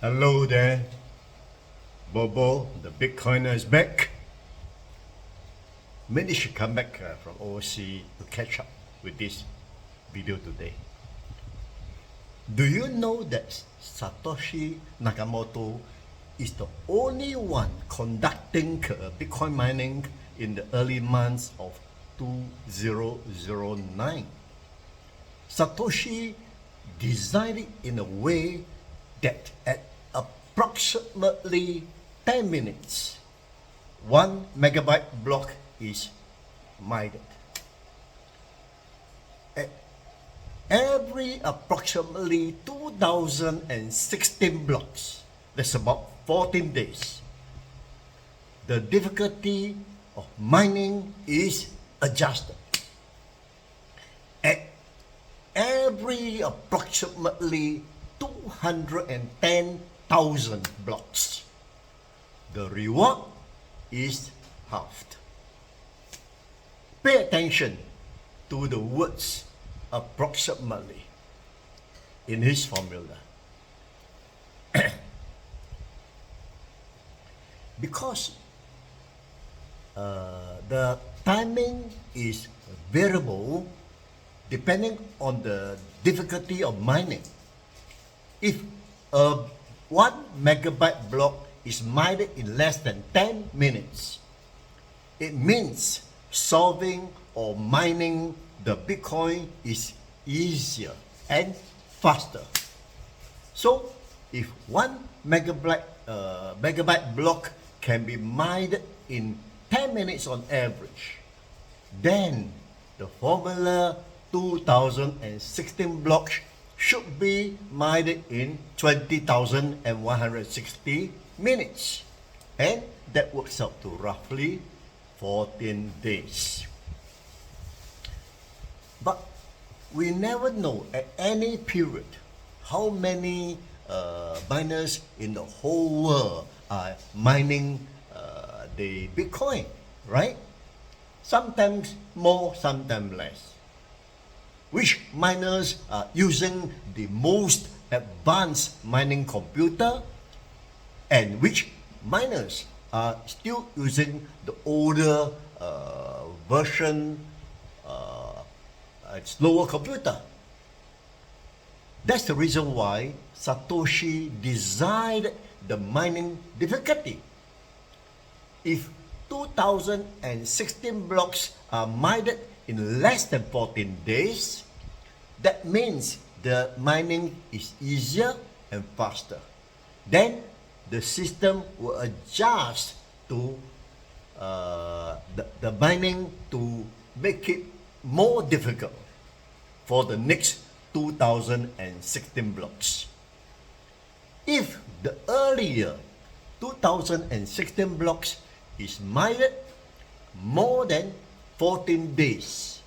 Hello there, BoBo, the Bitcoiner is back. Many should come back from overseas to catch up with this video today. Do you know that Satoshi Nakamoto is the only one conducting Bitcoin mining in the early months of 2009? Satoshi designed it in a way that at approximately 10 minutes, 1 megabyte block is mined. At every approximately 2016 blocks, that's about 14 days, the difficulty of mining is adjusted. At every approximately 210,000 blocks, the reward is halved. Pay attention to the words approximately in his formula. Because the timing is variable depending on the difficulty of mining. If a 1 megabyte block is mined in less than 10 minutes, it means solving or mining the Bitcoin is easier and faster. So if 1 megabyte block can be mined in 10 minutes on average, then the formula 2016 blocks should be mined in 20,160 minutes, and that works out to roughly 14 days. But we never know at any period how many miners in the whole world are mining the Bitcoin, right? Sometimes more, sometimes less. Which miners are using the most advanced mining computer, and which miners are still using the older version, slower computer. That's the reason why Satoshi designed the mining difficulty. If 2016 blocks are mined in less than 14 days, that means the mining is easier and faster. Then the system will adjust to the mining to make it more difficult for the next 2016 blocks. If the earlier 2016 blocks is mined more than 14 days,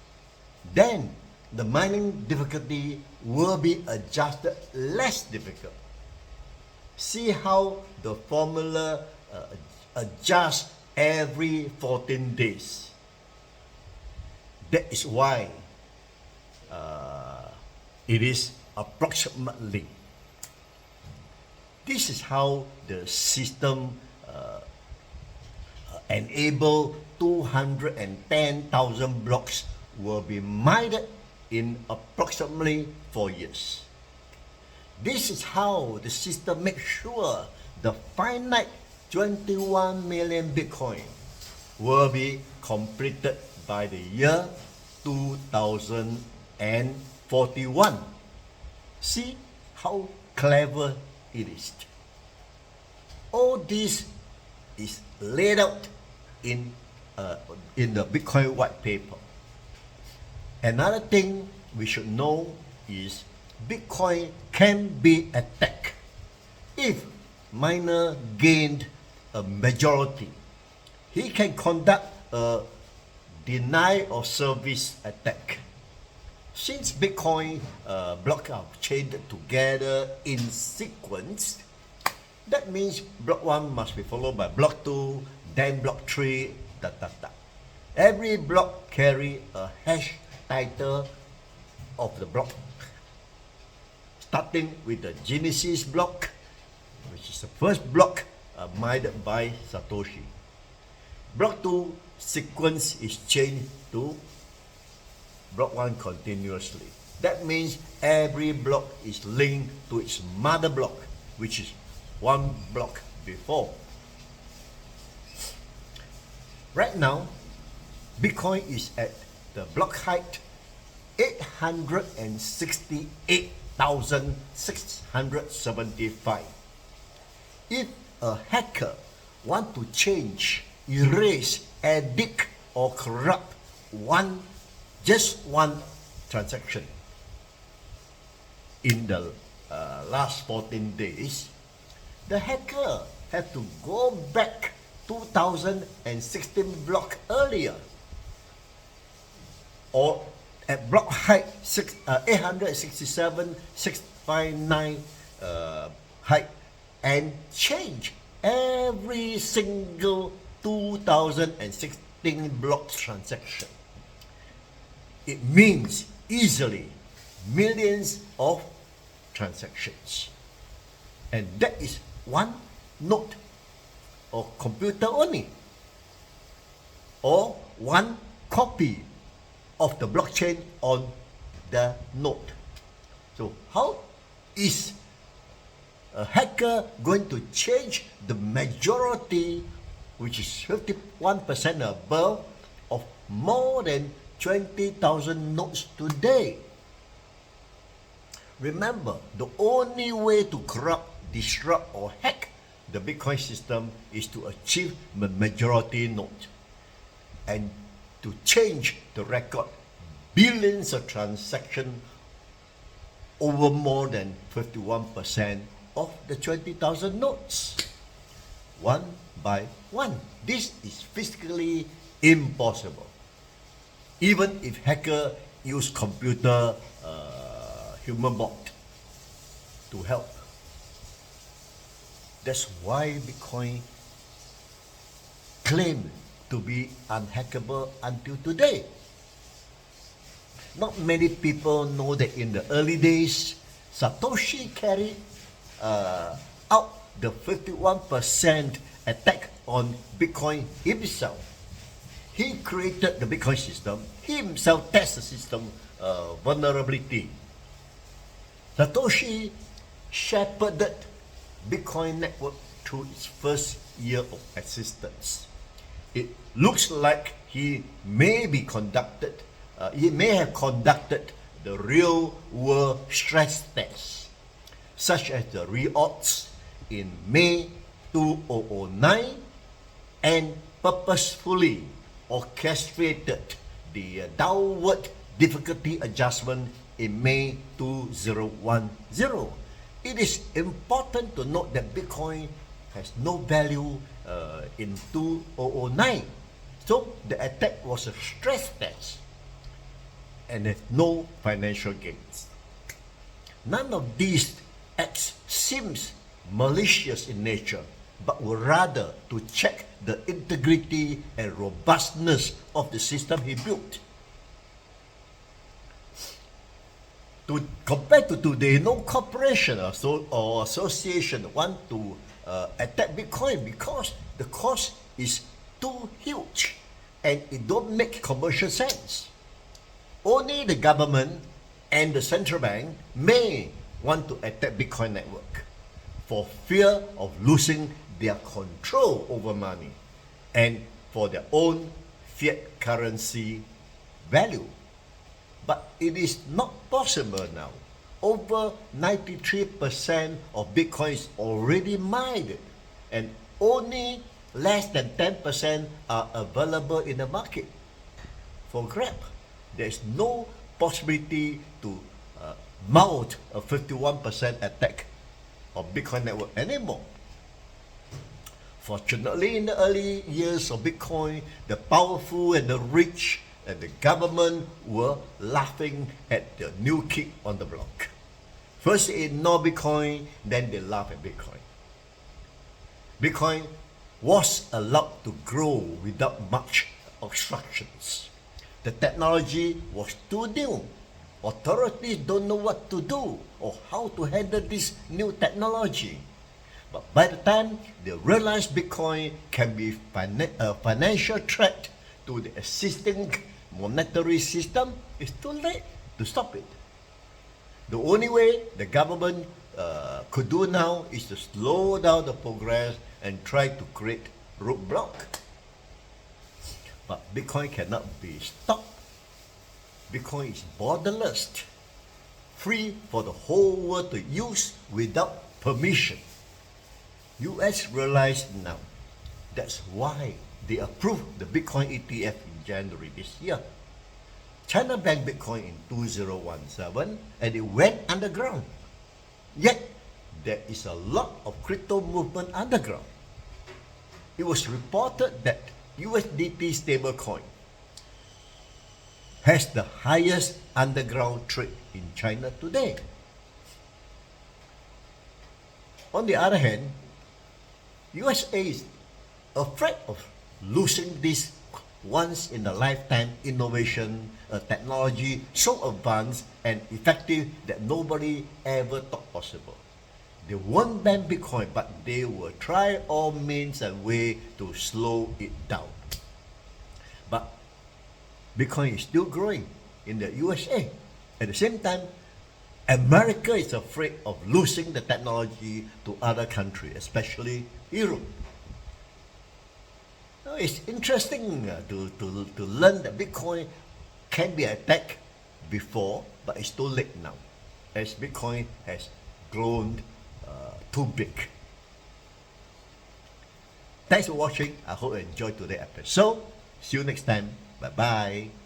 then the mining difficulty will be adjusted less difficult. See how the formula adjusts every 14 days. That is why it is approximately. This is how the system enable 210,000 blocks will be mined in approximately 4 years. This is how the system makes sure the finite 21 million Bitcoin will be completed by the year 2041. See how clever it is. All this is laid out in the Bitcoin white paper. Another thing we should know is Bitcoin can be attacked. If miner gained a majority, he can conduct a deny of service attack. Since Bitcoin blocks are chained together in sequence, that means block 1 must be followed by block 2, then block 3, Every block carry a hash title of the block, starting with the Genesis block, which is the first block mined by Satoshi. Block 2 sequence is changed to block 1 continuously. That means every block is linked to its mother block, which is one block before. Right now, Bitcoin is at the block height 868,675. If a hacker want to change, erase, edit, or corrupt just one transaction in the last 14 days, the hacker have to go back 2016 block earlier, or at block height 867,659 height, and change every single 2016 block transaction. It means easily millions of transactions, and that is one node or computer only, or one copy of the blockchain on the node. So how is a hacker going to change the majority, which is 51% above, of more than 20,000 nodes today? Remember, the only way to corrupt, disrupt, or hack the Bitcoin system is to achieve the majority node and to change the record billions of transactions over more than 51% of the 20,000 nodes, one by one. This is physically impossible. Even if hacker use computer human bot to help. That's why Bitcoin claimed to be unhackable until today. Not many people know that in the early days, Satoshi carried out the 51% attack on Bitcoin himself. He created the Bitcoin system. He himself tested the system vulnerability. Satoshi shepherded Bitcoin network through its first year of existence. It looks like he may have conducted the real world stress tests, such as the reorgs in May 2009, and purposefully orchestrated the downward difficulty adjustment in May 2010. It is important to note that Bitcoin has no value in 2009. So the attack was a stress test and has no financial gains. None of these acts seems malicious in nature, but were rather to check the integrity and robustness of the system he built. Compared to today, no corporation or association want to attack Bitcoin because the cost is too huge and it don't make commercial sense. Only the government and the central bank may want to attack Bitcoin network for fear of losing their control over money and for their own fiat currency value. But it is not possible now. Over 93% of Bitcoin is already mined, and only less than 10% are available in the market for grab. There is no possibility to mount a 51% attack on Bitcoin network anymore. Fortunately, in the early years of Bitcoin, the powerful and the rich and the government were laughing at the new kid on the block. First they ignore Bitcoin, then they laugh at Bitcoin. Bitcoin was allowed to grow without much obstructions. The technology was too new. Authorities don't know what to do or how to handle this new technology. But by the time they realize Bitcoin can be a financial threat to the existing monetary system, it's too late to stop it. The only way the government could do now is to slow down the progress and try to create roadblock. But Bitcoin cannot be stopped. Bitcoin is borderless, free for the whole world to use without permission. US realize now. That's why they approved the Bitcoin ETF in January this year. China banned Bitcoin in 2017 and it went underground. Yet, there is a lot of crypto movement underground. It was reported that USDT stablecoin has the highest underground trade in China today. On the other hand, USA is afraid of losing this once-in-a-lifetime innovation, technology so advanced and effective that nobody ever thought possible. They won't ban Bitcoin, but they will try all means and ways to slow it down. But Bitcoin is still growing in the USA. At the same time, America is afraid of losing the technology to other countries, especially Europe. Now, it's interesting to learn that Bitcoin can be attacked before, but it's too late now, as Bitcoin has grown too big. Thanks for watching. I hope you enjoyed today's episode. See you next time. Bye-bye.